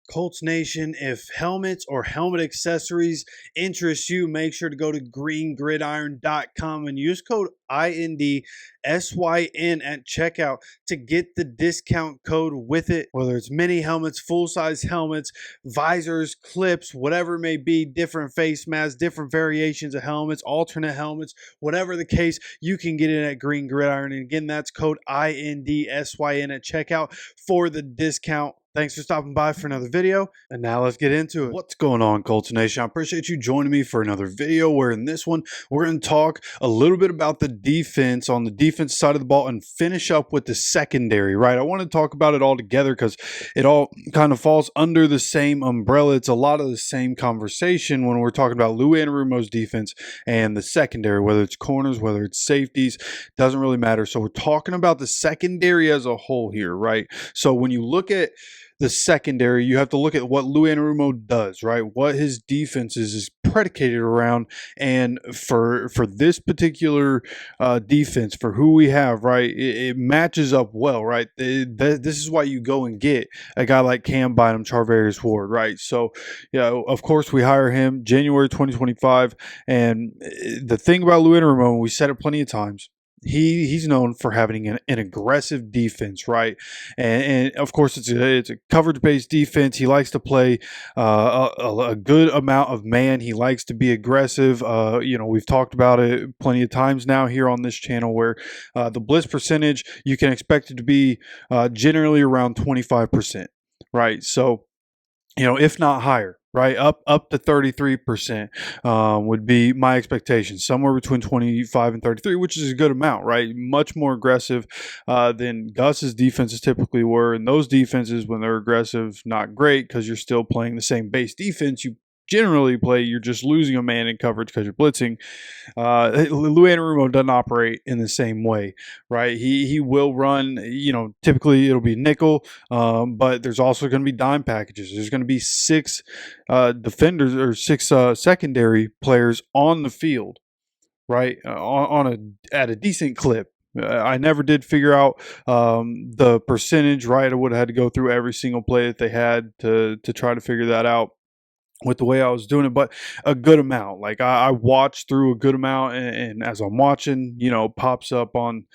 Colts Nation, if helmets or helmet accessories interest you, make sure to go to greengridiron.com and use code INDSYN at checkout to get the discount code with it. Whether it's mini helmets, full-size helmets, visors, clips, whatever it may be, different face masks, different variations of helmets, alternate helmets, whatever the case, you can get it at Green Gridiron. And again, that's code INDSYN at checkout for the discount. Thanks for stopping by for another video, and now let's get into it. What's going on, Colts Nation? I appreciate you joining me for another video where in this one, we're going to talk a little bit about the defense on the defense side of the ball and finish up with the secondary, right? I want to talk about it all together because it all kind of falls under the same umbrella. It's a lot of the same conversation when we're talking about Lou Anarumo's defense and the secondary, whether it's corners, whether it's safeties, doesn't really matter. So we're talking about the secondary as a whole here, right? So when you look at the secondary, you have to look at what Lou Anarumo does, right? What his defense is predicated around. And for this particular defense, for who we have, right, it matches up well, right? This is why you go and get a guy like Cam Bynum, Charvarius Ward, right? So, yeah, of course, we hire him January 2025. And the thing about Lou Anarumo, we said it plenty of times, he's known for having an aggressive defense, right? And of course, it's a coverage-based defense. He likes to play a good amount of man. He likes to be aggressive. We've talked about it plenty of times now here on this channel where the blitz percentage, you can expect it to be generally around 25%, right? So, if not higher, right? Up to 33% would be my expectation. Somewhere between 25 and 33, which is a good amount, right? Much more aggressive than Gus's defenses typically were. And those defenses, when they're aggressive, not great because you're still playing the same base defense you generally play. You're just losing a man in coverage because you're blitzing. Lou Anarumo doesn't operate in the same way, right? He will run, typically it'll be nickel, but there's also going to be dime packages. There's going to be six defenders or six secondary players on the field, right? At a decent clip. I never did figure out the percentage, right? I would have had to go through every single play that they had to try to figure that out with the way I was doing it, but a good amount. Like I watched through a good amount, and as I'm watching, pops up on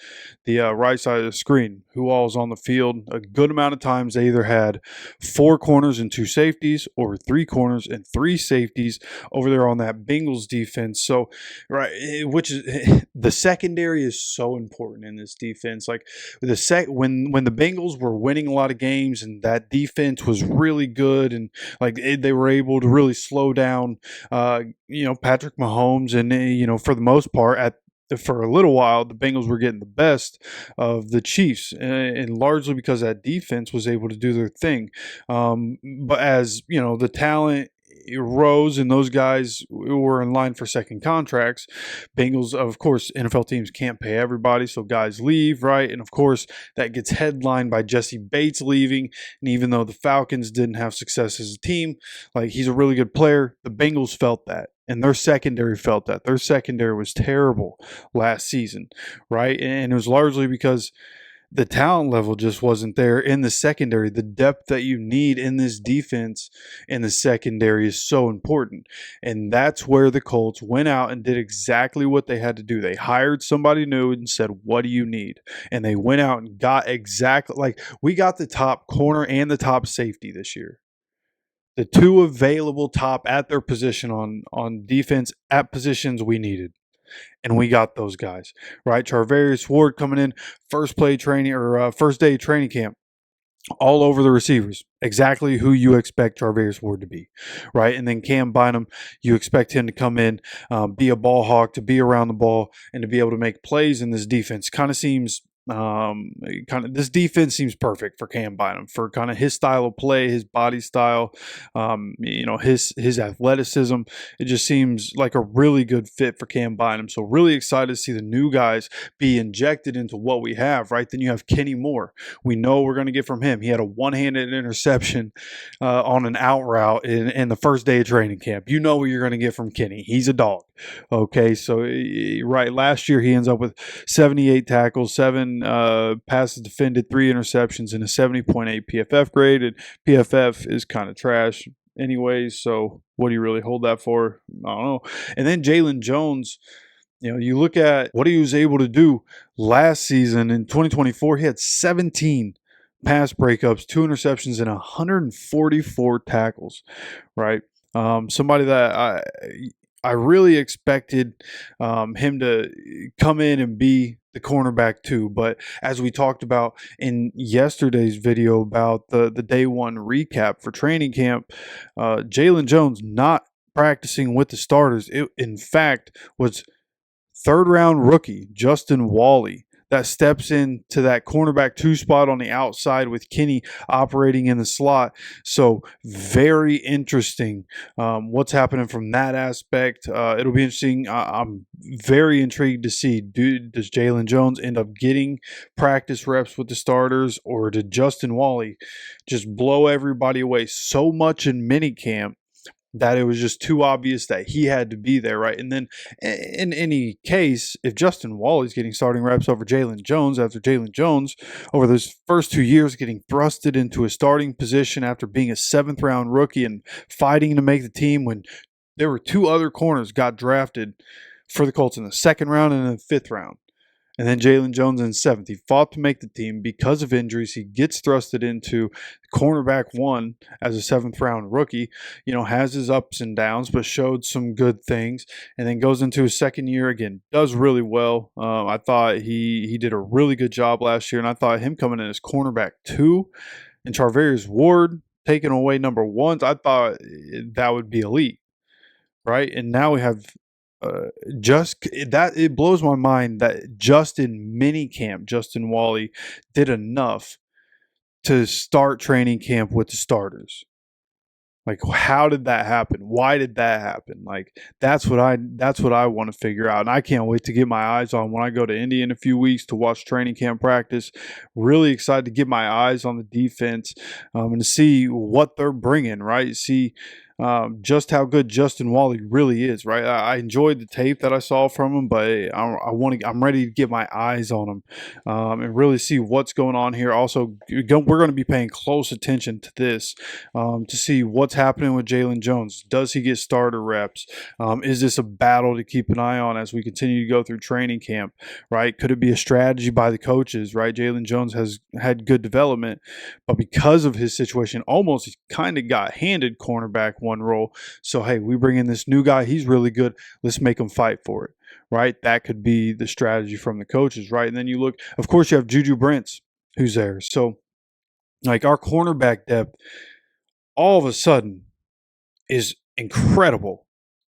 the right side of the screen who all is on the field. A good amount of times they either had 4 corners and 2 safeties or 3 corners and 3 safeties over there on that Bengals defense. So, right, which is the secondary is so important in this defense. Like when the Bengals were winning a lot of games and that defense was really good, and like they were able to really slow down, Patrick Mahomes, and for the most part, for a little while, the Bengals were getting the best of the Chiefs, and largely because that defense was able to do their thing. But as the talent rose and those guys were in line for second contracts, Bengals, of course, NFL teams can't pay everybody, so guys leave, right? And of course, that gets headlined by Jesse Bates leaving. And even though the Falcons didn't have success as a team, like he's a really good player, the Bengals felt that. And their secondary felt that. Their secondary was terrible last season, right? And it was largely because the talent level just wasn't there in the secondary. The depth that you need in this defense in the secondary is so important. And that's where the Colts went out and did exactly what they had to do. They hired somebody new and said, what do you need? And they went out and got exactly, like, we got the top corner and the top safety this year. The 2 available top at their position on defense at positions we needed. And we got those guys, right? Charvarius Ward coming in, first day training camp, all over the receivers, exactly who you expect Charvarius Ward to be, right? And then Cam Bynum, you expect him to come in, be a ball hawk, to be around the ball, and to be able to make plays in this defense. This defense seems perfect for Cam Bynum, for kind of his style of play, his body style, his athleticism. It just seems like a really good fit for Cam Bynum. So really excited to see the new guys be injected into what we have, right? Then you have Kenny Moore. We know we're going to get from him. He had a one-handed interception on an out route in the first day of training camp. You know what you're going to get from Kenny. He's a dog. Okay, so right, last year he ends up with 78 tackles, 7 31 passes defended, 3 interceptions, and a 70.8 PFF grade. And PFF is kind of trash anyways, so what do you really hold that for? I don't know. And then Jaylen Jones, you look at what he was able to do last season in 2024. He had 17 pass breakups, 2 interceptions, and 144 tackles, right? Somebody that I really expected him to come in and be the cornerback too. But as we talked about in yesterday's video about the day one recap for training camp, Jaylen Jones not practicing with the starters. It, in fact, was third-round rookie Justin Wally that steps into that cornerback 2 spot on the outside with Kenny operating in the slot. So very interesting what's happening from that aspect. It'll be interesting. I'm very intrigued to see, does Jaylen Jones end up getting practice reps with the starters, or did Justin Wally just blow everybody away so much in minicamp that it was just too obvious that he had to be there, right? And then in any case, if Justin Wally's getting starting reps over Jaylen Jones, after Jaylen Jones, over those first 2 years, getting thrusted into a starting position after being a 7th-round rookie and fighting to make the team when there were 2 other corners got drafted for the Colts in the 2nd round and the 5th round. And then Jaylen Jones in 7th. He fought to make the team. Because of injuries, he gets thrusted into cornerback 1 as a 7th-round rookie. Has his ups and downs, but showed some good things. And then goes into his 2nd year again. Does really well. I thought he did a really good job last year, and I thought him coming in as cornerback 2 and Charvarius Ward taking away number 1s, I thought that would be elite, right? And now we have it blows my mind that just in minicamp, Justin Wally did enough to start training camp with the starters. Like, how did that happen? Why did that happen? Like, that's what I want to figure out. And I can't wait to get my eyes on when I go to Indy in a few weeks to watch training camp practice. Really excited to get my eyes on the defense and to see what they're bringing, right? See just how good Justin Wally really is, right? I enjoyed the tape that I saw from him, but I'm ready to get my eyes on him and really see what's going on here. Also, we're going to be paying close attention to this to see what's happening with Jaylen Jones. Does he get starter reps? Is this a battle to keep an eye on as we continue to go through training camp, right? Could it be a strategy by the coaches, right? Jaylen Jones has had good development, but because of his situation, almost kind of got handed cornerback 1 role. So, hey, we bring in this new guy. He's really good. Let's make him fight for it, right? That could be the strategy from the coaches, right? And then you look, of course, you have Juju Brent, who's there. So, like, our cornerback depth all of a sudden is incredible.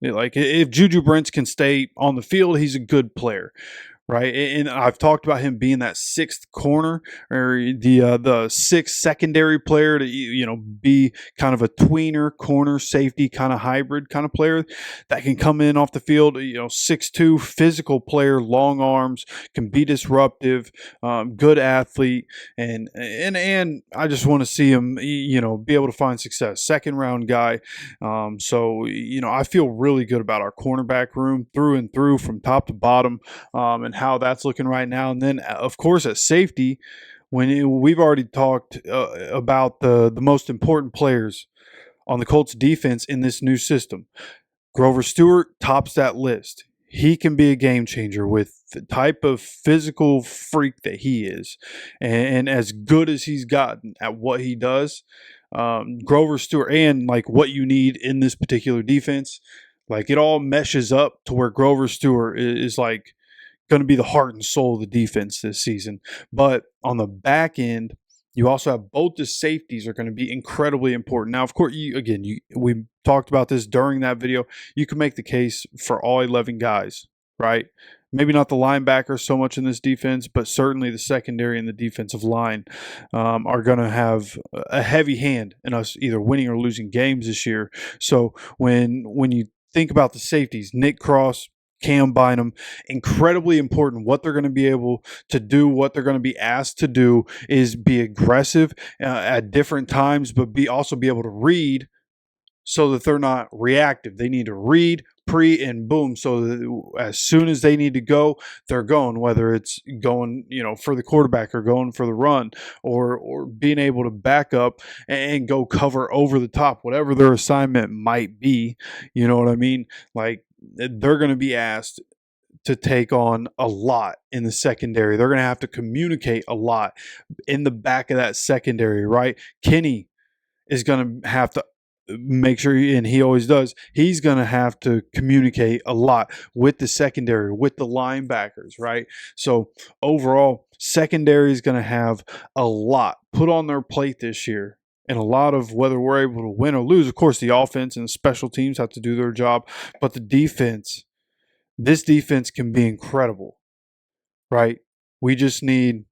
Like, if Juju Brent can stay on the field, he's a good player, right? And I've talked about him being that 6th corner or the 6th secondary player to be kind of a tweener corner safety kind of hybrid kind of player that can come in off the field. 6'2", physical player, long arms, can be disruptive, good athlete, and I just want to see him be able to find success. 2nd-round guy. So I feel really good about our cornerback room through and through from top to bottom, and how that's looking right now. And then, of course, at safety, we've already talked about the most important players on the Colts defense in this new system. Grover Stewart tops that list. He can be a game changer with the type of physical freak that he is, and as good as he's gotten at what he does. Grover Stewart, and like what you need in this particular defense, like it all meshes up to where Grover Stewart is like going to be the heart and soul of the defense this season. But on the back end, you also have both the safeties are going to be incredibly important. Now, of course, we talked about this during that video. You can make the case for all 11 guys, right? Maybe not the linebackers so much in this defense, but certainly the secondary and the defensive line are going to have a heavy hand in us either winning or losing games this year. So when you think about the safeties, Nick Cross, Cam Bynum, incredibly important. What they're going to be able to do, what they're going to be asked to do is be aggressive at different times, but also be able to read so that they're not reactive. They need to read, pre and boom. So as soon as they need to go, they're going, whether it's going, for the quarterback or going for the run or being able to back up and go cover over the top, whatever their assignment might be. You know what I mean? Like, they're going to be asked to take on a lot in the secondary. They're going to have to communicate a lot in the back of that secondary, right? Kenny is going to have to make sure, and he always does, he's going to have to communicate a lot with the secondary, with the linebackers, right? So overall, secondary is going to have a lot put on their plate this year. And a lot of whether we're able to win or lose, of course, the offense and the special teams have to do their job, but the defense, this defense can be incredible, right? We just need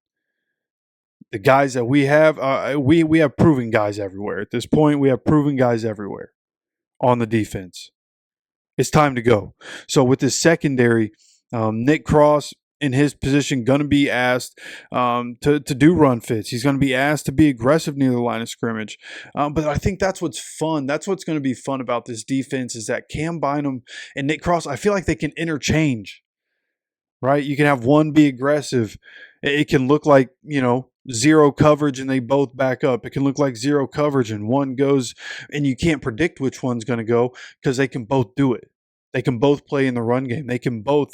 the guys that we have. We have proven guys everywhere. At this point, we have proven guys everywhere on the defense. It's time to go. So with this secondary, Nick Cross in his position going to be asked to do run fits. He's going to be asked to be aggressive near the line of scrimmage. But I think that's what's fun. That's what's going to be fun about this defense is that Cam Bynum and Nick Cross, I feel like they can interchange, right? You can have one be aggressive. It can look like, zero coverage and they both back up. It can look like zero coverage and one goes, and you can't predict which one's going to go because they can both do it. They can both play in the run game. They can both,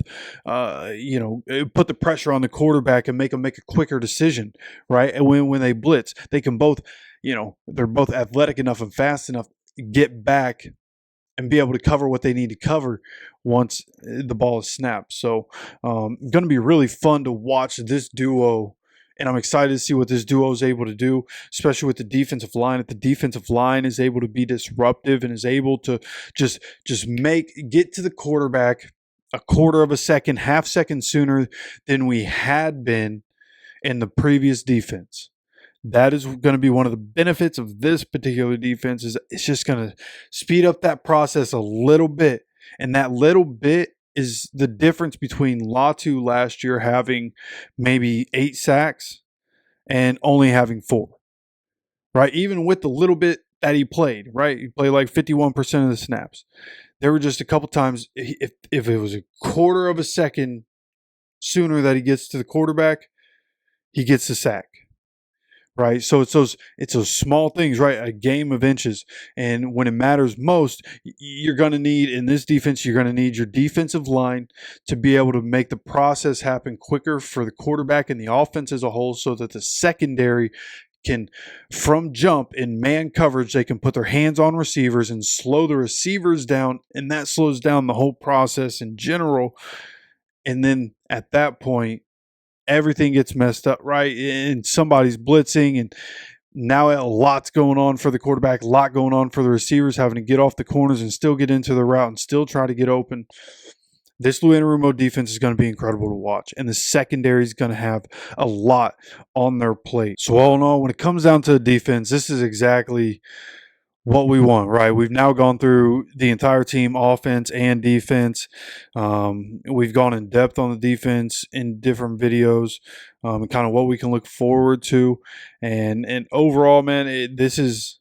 put the pressure on the quarterback and make them make a quicker decision, right? And when they blitz, they can both, they're both athletic enough and fast enough to get back and be able to cover what they need to cover once the ball is snapped. So going to be really fun to watch this duo. And I'm excited to see what this duo is able to do, especially with the defensive line. If the defensive line is able to be disruptive and is able to just get to the quarterback a quarter of a second, half second sooner than we had been in the previous defense. That is going to be one of the benefits of this particular defense. Is it's just going to speed up that process a little bit. And that little bit is the difference between Latu last year having maybe 8 sacks and only having 4, right? Even with the little bit that he played, right? He played like 51% of the snaps. There were just a couple times, if it was a quarter of a second sooner that he gets to the quarterback, he gets the sack. Right. So it's those small things, right? A game of inches. And when it matters most, you're going to need, in this defense, you're going to need your defensive line to be able to make the process happen quicker for the quarterback and the offense as a whole so that the secondary can, from jump in man coverage, they can put their hands on receivers and slow the receivers down. And that slows down the whole process in general. And then at that point, everything gets messed up, right? And somebody's blitzing, and now a lot's going on for the quarterback, a lot going on for the receivers, having to get off the corners and still get into the route and still try to get open. This Lou Anarumo defense is going to be incredible to watch, and the secondary is going to have a lot on their plate. So all in all, when it comes down to the defense, this is exactly what we want, right? We've now gone through the entire team, offense and defense. We've gone in depth on the defense in different videos, and kind of what we can look forward to. And overall, man, this is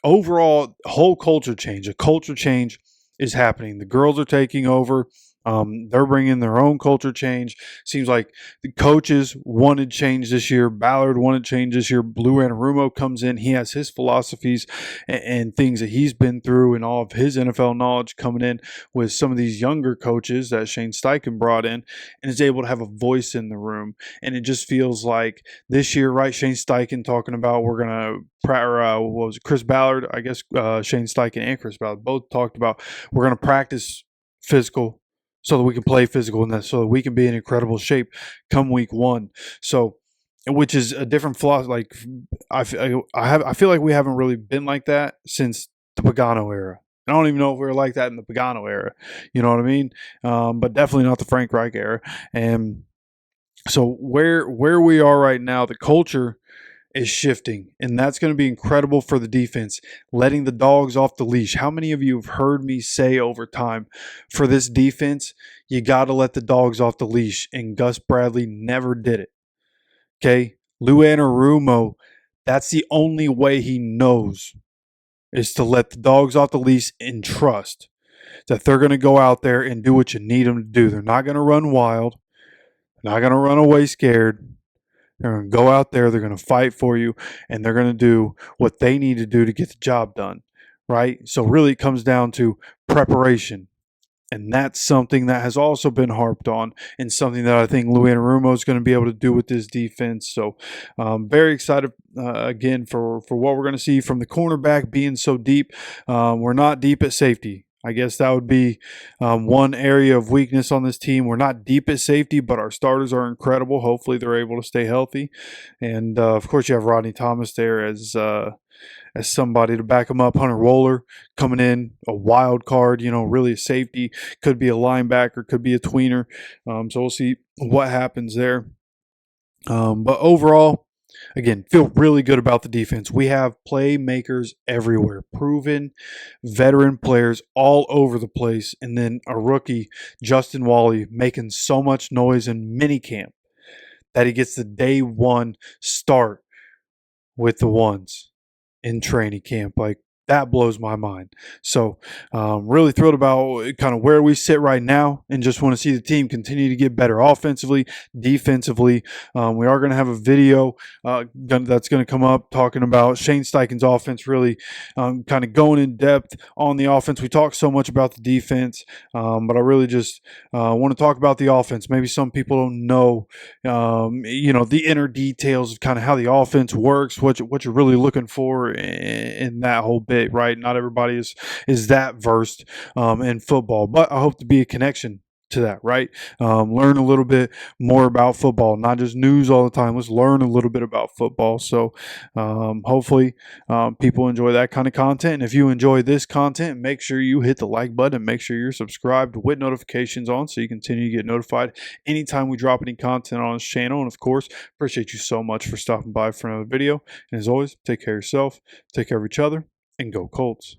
overall whole culture change. A culture change is happening. The girls are taking over. They're bringing their own culture change. Seems like the coaches wanted change this year. Ballard wanted change this year. Lou Anarumo comes in. He has his philosophies and things that he's been through and all of his NFL knowledge coming in with some of these younger coaches that Shane Steichen brought in and is able to have a voice in the room. And it just feels like this year, right, Shane Steichen talking about we're going to Chris Ballard, I guess Shane Steichen and Chris Ballard both talked about we're going to practice physical so that we can play physical and that so that we can be in incredible shape come week 1. So, which is a different philosophy. Like I feel like we haven't really been like that since the Pagano era. I don't even know if we were like that in the Pagano era. You know what I mean? But definitely not the Frank Reich era. And so where we are right now, the culture is shifting, and that's going to be incredible for the defense, letting the dogs off the leash. How many of you have heard me say over time, for this defense, you got to let the dogs off the leash, and Gus Bradley never did it. Okay? Lou Anarumo, that's the only way he knows, is to let the dogs off the leash and trust. that they're going to go out there and do what you need them to do. They're not going to run wild. They're not going to run away scared. They're going to go out there. They're going to fight for you, and they're going to do what they need to do to get the job done, right? So really it comes down to preparation. And that's something that has also been harped on, and something that I think Lou Anarumo is going to be able to do with this defense. So very excited again for what we're going to see from the cornerback being so deep. We're not deep at safety. I guess that would be one area of weakness on this team. We're not deep at safety, but our starters are incredible. Hopefully they're able to stay healthy. And, of course, you have Rodney Thomas there as somebody to back him up. Hunter Roller coming in, a wild card, really a safety. Could be a linebacker, could be a tweener. So we'll see what happens there. But overall, again, feel really good about the defense. We have playmakers everywhere, proven veteran players all over the place. And then a rookie, Justin Wally, making so much noise in minicamp that he gets the day one start with the ones in training camp. Like, that blows my mind. So really thrilled about kind of where we sit right now, and just want to see the team continue to get better offensively, defensively. We are going to have a video that's going to come up talking about Shane Steichen's offense, really kind of going in depth on the offense. We talk so much about the defense, but I really just want to talk about the offense. Maybe some people don't know, the inner details of kind of how the offense works, what you're really looking for in that whole bit. Right, not everybody is that versed in football, but I hope to be a connection to that. Right, learn a little bit more about football, not just news all the time. Let's learn a little bit about football. So hopefully people enjoy that kind of content. And if you enjoy this content, make sure you hit the like button. Make sure you're subscribed with notifications on, so you continue to get notified anytime we drop any content on this channel. And of course, appreciate you so much for stopping by for another video. And as always, take care of yourself, take care of each other, and go Colts.